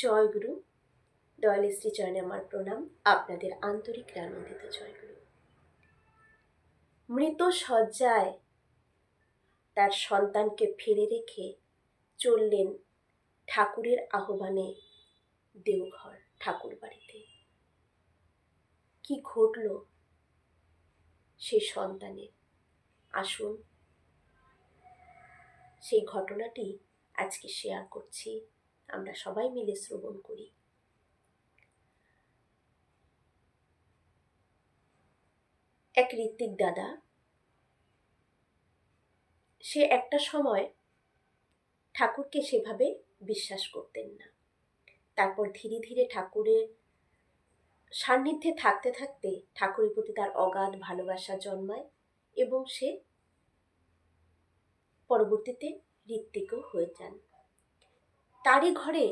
জয়গুরু। দয়াল শ্রীচরণে আমার প্রণাম। আপনাদের আন্তরিক আনন্দিত জয়গুরু। মৃত শয্যায় তার সন্তানকে ফেলে রেখে চললেন ঠাকুরের আহ্বানে দেওঘর ঠাকুর বাড়িতে। কি ঘটল সেই সন্তানের, আসুন সেই ঘটনাটি আজকে শেয়ার করছি, আমরা সবাই মিলে শ্রবণ করি। এক ঋত্বিক দাদা, সে একটা সময় ঠাকুরকে সেভাবে বিশ্বাস করতেন না। তারপর ধীরে ধীরে ঠাকুরের সান্নিধ্যে থাকতে থাকতে ঠাকুরের প্রতি তার অগাধ ভালোবাসা জন্মায় এবং সে পরবর্তীতে ঋত্বিকও হয়ে যান। তারই ঘরে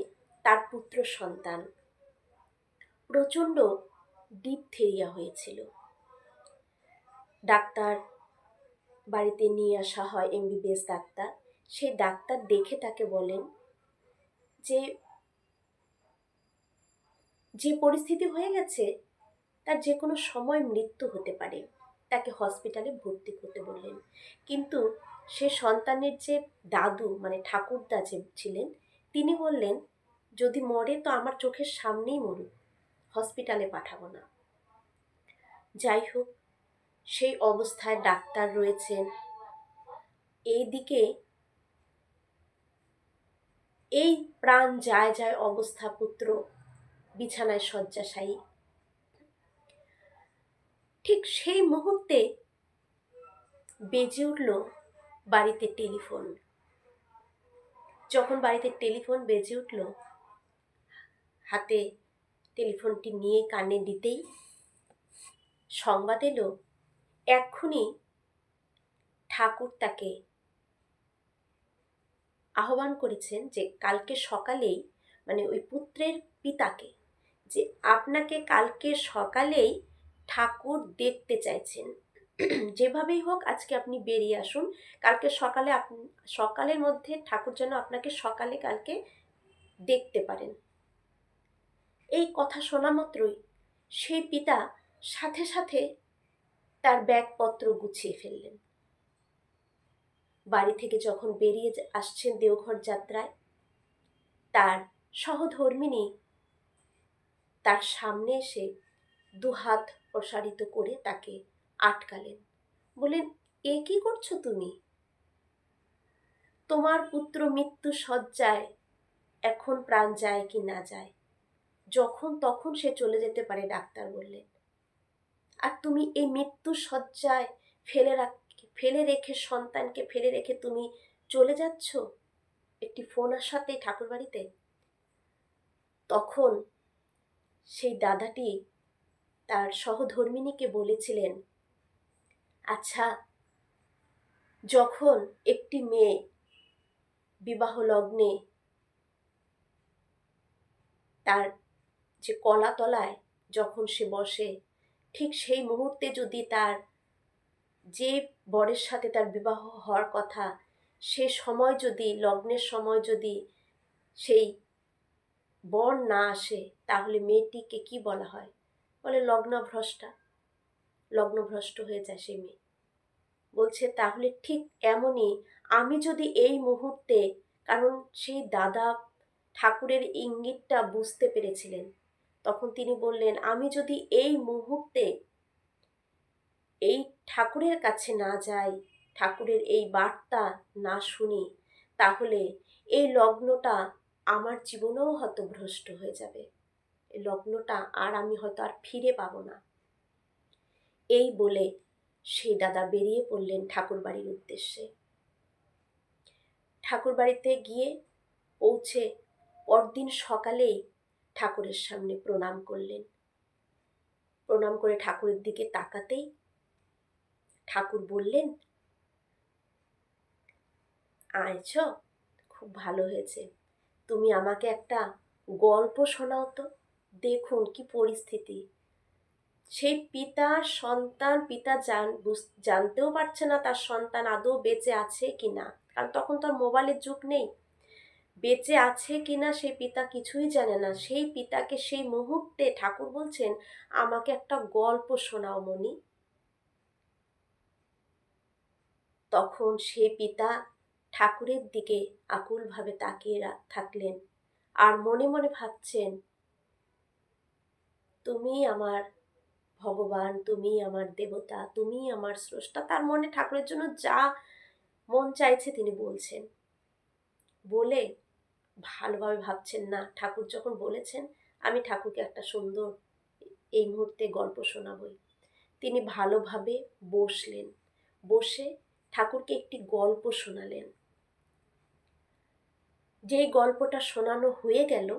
তার পুত্র সন্তান প্রচণ্ড ডিপথেরিয়া হয়েছিল। ডাক্তার বাড়িতে নিয়ে আসা হয়, এমবিবিএস ডাক্তার। সেই ডাক্তার দেখে তাকে বলেন যে যে পরিস্থিতি হয়ে গেছে তার যে কোনো সময় মৃত্যু হতে পারে, তাকে হসপিটালে ভর্তি করতে বললেন। কিন্তু সে সন্তানের যে দাদু মানে ঠাকুরদা যে ছিলেন, তিনি বললেন যদি মরে তো আমার চোখের সামনেই মরুক, হসপিটালে পাঠাবো না। যাই হোক, সেই অবস্থায় ডাক্তার রয়েছেন, এইদিকে এই প্রাণ যায় যায় অবস্থা, পুত্র বিছানায় শয্যাশায়ী। ঠিক সেই মুহূর্তে বেজে উঠল বাড়িতে টেলিফোন। যখন বাড়িতে টেলিফোন বেজে উঠল, হাতে টেলিফোনটি নিয়ে কানে দিতেই সংবাদ এলো এক্ষুনি ঠাকুর তাকে আহ্বান করেছেন যে কালকে সকালেই, মানে ওই পুত্রের পিতাকে, যে আপনাকে কালকে সকালেই ঠাকুর দেখতে চাইছেন, যেভাবেই হোক আজকে আপনি বেরিয়ে আসুন, কালকে সকালে সকালের মধ্যে ঠাকুর যেন আপনাকে সকালে কালকে দেখতে পারেন। এই কথা শোনা মাত্রই সেই পিতা সাথে সাথে তার ব্যাগপত্র গুছিয়ে ফেললেন। বাড়ি থেকে যখন বেরিয়ে আসছেন দেওঘর যাত্রায়, তার সহধর্মিণী তার সামনে এসে দুহাত প্রসারিত করে তাকে আটকালেন। বলেন, এ কি করছো তুমি? তোমার পুত্র মৃত্যু শয্যায়, এখন প্রাণ যায় কি না যায়, যখন তখন সে চলে যেতে পারে, ডাক্তার বললেন। আর তুমি এই মৃত্যু শয্যায় ফেলে রেখে সন্তানকে ফেলে রেখে তুমি চলে যাচ্ছ একটি ফোন আসাতেই ঠাকুর বাড়িতে। তখন সেই দাদাটি তার সহধর্মিণীকে বলেছিলেন, আচ্ছা, যখন একটি মেয়ে বিবাহ লগ্নে তার যে কলাতলায় যখন সে বসে, ঠিক সেই মুহূর্তে যদি তার যে বরের সাথে তার বিবাহ হওয়ার কথা, সে সময় যদি, লগ্নের সময় যদি সেই বর না আসে, তাহলে মেয়েটিকে কি বলা হয়? বলে লগ্নভ্রষ্টা, লগ্নভ্রষ্ট হয়ে যায় সেই মেয়ে। বলছে তাহলে ঠিক এমনই আমি যদি এই মুহূর্তে, কারণ সেই দাদা ঠাকুরের ইঙ্গিতটা বুঝতে পেরেছিলেন, তখন তিনি বললেন আমি যদি এই মুহূর্তে এই ঠাকুরের কাছে না যাই, ঠাকুরের এই বার্তা না শুনি, তাহলে এই লগ্নটা আমার জীবনেও হয়তো ভ্রষ্ট হয়ে যাবে, এই লগ্নটা আর আমি হয়তো আর ফিরে পাবো না। এই বলে সেই দাদা বেরিয়ে পড়লেন ঠাকুর বাড়ির উদ্দেশ্যে। ঠাকুর বাড়িতে গিয়ে পৌঁছে পরদিন সকালেই ঠাকুরের সামনে প্রণাম করলেন। প্রণাম করে ঠাকুরের দিকে তাকাতেই ঠাকুর বললেন, আয়ছ, খুব ভালো হয়েছে, তুমি আমাকে একটা গল্প শোনাও তো, দেখুন কি পরিস্থিতি। সেই পিতার সন্তান, পিতা জানতেও পারছে না তার সন্তান আদৌ বেঁচে আছে কি না, কারণ তখন তো আর মোবাইলের যুগ নেই। বেঁচে আছে কিনা সেই পিতা কিছুই জানে না। সেই পিতাকে সেই মুহূর্তে ঠাকুর বলছেন, আমাকে একটা গল্প শোনাও মণি। তখন সেই পিতা ঠাকুরের দিকে আকুলভাবে তাকিয়ে থাকলেন আর মনে মনে ভাবছেন, তুমি আমার ভগবান, তুমি আমার দেবতা, তুমি আমার স্রষ্টা। তার মনে ঠাকুরের জন্য যা মন চাইছে তিনি বলছেন, বলে ভালোভাবে ভাবছেন, না ঠাকুর যখন বলেছেন আমি ঠাকুরকে একটা সুন্দর এই মুহূর্তে গল্প শোনাবই। তিনি ভালোভাবে বসলেন, বসে ঠাকুরকে একটি গল্প শোনালেন। যেই গল্পটা শোনানো হয়ে গেল,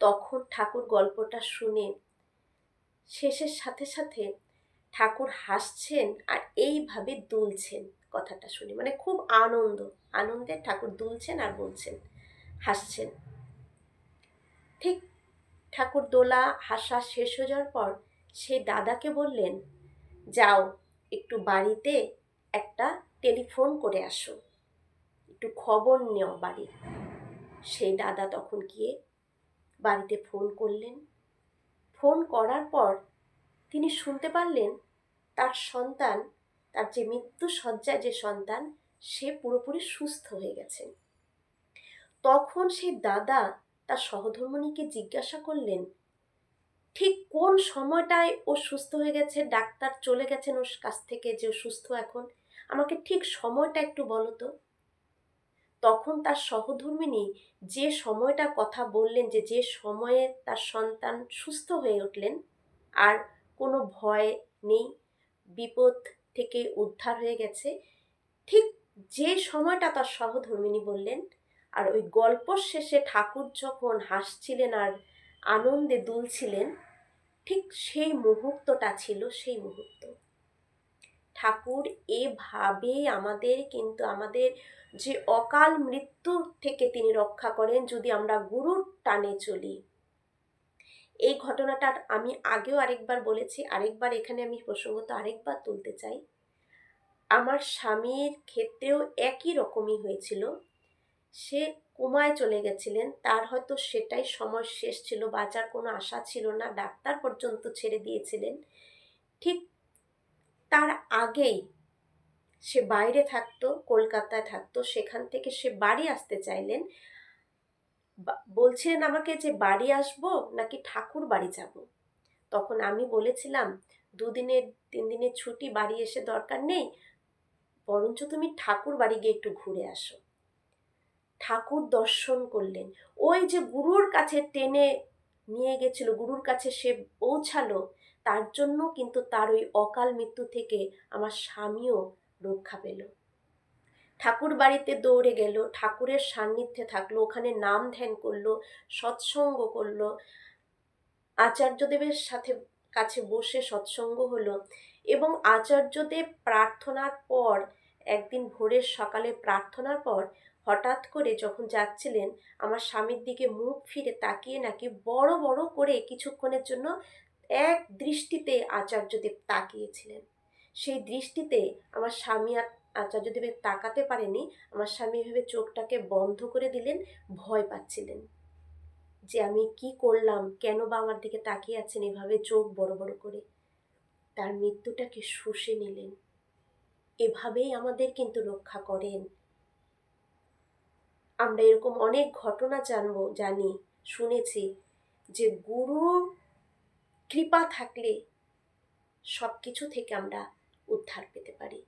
তখন ঠাকুর গল্পটা শুনে শেষের সাথে সাথে ঠাকুর হাসছেন আর এইভাবে দুলছেন। কথাটা শুনে মানে খুব আনন্দে ঠাকুর দুলছেন আর বলছেন, হাসছেন। ঠিক ঠাকুর দোলা হাসা শেষ হয়ে যাওয়ার পর সেই দাদাকে বললেন, যাও একটু বাড়িতে একটা টেলিফোন করে আসো, একটু খবর নেও বাড়ির। সেই দাদা তখন গিয়ে বাড়িতে ফোন করলেন। ফোন করার পর তিনি শুনতে পারলেন তার সন্তান, তার যে মৃত্যু শয্যায় যে সন্তান, সে পুরোপুরি সুস্থ হয়ে গেছেন। তখন সেই দাদা তার সহধর্মিণীকে জিজ্ঞাসা করলেন, ঠিক কোন সময়টায় ও সুস্থ হয়ে গেছে, ডাক্তার চলে গেছেন ওর কাছ থেকে যে ও সুস্থ এখন, আমাকে ঠিক সময়টা একটু বলো তো। তখন তার সহধর্মিণী যে সময়টার কথা বললেন, যে সময়ে তার সন্তান সুস্থ হয়ে উঠলেন আর কোনো ভয় নেই, বিপদ থেকে উদ্ধার হয়ে গেছে, ঠিক যে সময়টা তার সহধর্মিণী বললেন, আর ওই গল্প শেষে ঠাকুর যখন হাসছিলেন আর আনন্দে দুলছিলেন, ঠিক সেই মুহূর্তটা ছিল সেই মুহূর্ত। ঠাকুর এভাবে আমাদের যে অকাল মৃত্যু থেকে তিনি রক্ষা করেন যদি আমরা গুরুর টানে চলি। এই ঘটনাটা আমি আগেও আরেকবার বলেছি, আরেকবার এখানে আমি প্রসঙ্গত আরেকবার তুলতে চাই। আমার স্বামীর ক্ষেত্রেও একই রকমই হয়েছিল। সে কোমায় চলে গেছিলেন, তার হয়তো সেটাই সময় শেষ ছিল, বাঁচার কোনো আশা ছিল না, ডাক্তার পর্যন্ত ছেড়ে দিয়েছিলেন। ঠিক তার আগেই সে বাইরে থাকতো, কলকাতায় থাকতো, সেখান থেকে সে বাড়ি আসতে চাইলেন। বলছিলেন আমাকে যে বাড়ি আসবো নাকি ঠাকুর বাড়ি যাব। তখন আমি বলেছিলাম, 2 দিনের 3 দিনের ছুটি বাড়ি এসে দরকার নেই, বরঞ্চ তুমি ঠাকুর বাড়ি গিয়ে একটু ঘুরে আসো। ঠাকুর দর্শন করলেন, ওই যে গুরুর কাছে টেনে নিয়ে গেছিল, গুরুর কাছে সে পৌঁছালো, তার জন্য কিন্তু তার ওই অকাল মৃত্যু থেকে আমার স্বামীও রক্ষা পেল। ঠাকুর বাড়িতে দৌড়ে গেল, ঠাকুরের সান্নিধ্যে থাকলো, ওখানে নাম ধ্যান করলো, সৎসঙ্গ করলো, আচার্যদেবের সাথে কাছে বসে সৎসঙ্গ হলো। এবং আচার্যদেব প্রার্থনার পর, একদিন ভোরের সকালে প্রার্থনার পর হঠাৎ করে যখন যাচ্ছিলেন, আমার স্বামীর দিকে মুখ ফিরে তাকিয়ে নাকি বড় বড় করে কিছুক্ষণের জন্য এক দৃষ্টিতে আচার্যদেব তাকিয়েছিলেন। সেই দৃষ্টিতে আমার স্বামী আর আচার্যদেবের তাকাতে পারেনি। আমার স্বামী ভেবে চোখটাকে বন্ধ করে দিলেন, ভয় পাচ্ছিলেন যে আমি কি করলাম, কেন বা আমার দিকে তাকিয়ে আছেন এভাবে চোখ বড় বড় করে। তার মৃত্যুটাকে শুষে নিলেন। এভাবেই আমাদের কিন্তু রক্ষা করেন। আমরা এরকম অনেক ঘটনা জানি, শুনেছি যে গুরুর কৃপা থাকলে সব কিছু থেকে আমরা উদ্ধার পেতে পারি।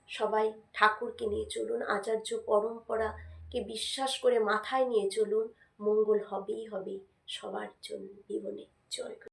সবাই ঠাকুরকে নিয়ে চলুন, আচার্য পরম্পরাকে বিশ্বাস করে মাথায় নিয়ে চলুন, মঙ্গল হবেই হবে সবার জন্য জীবনে। জয় গুরু।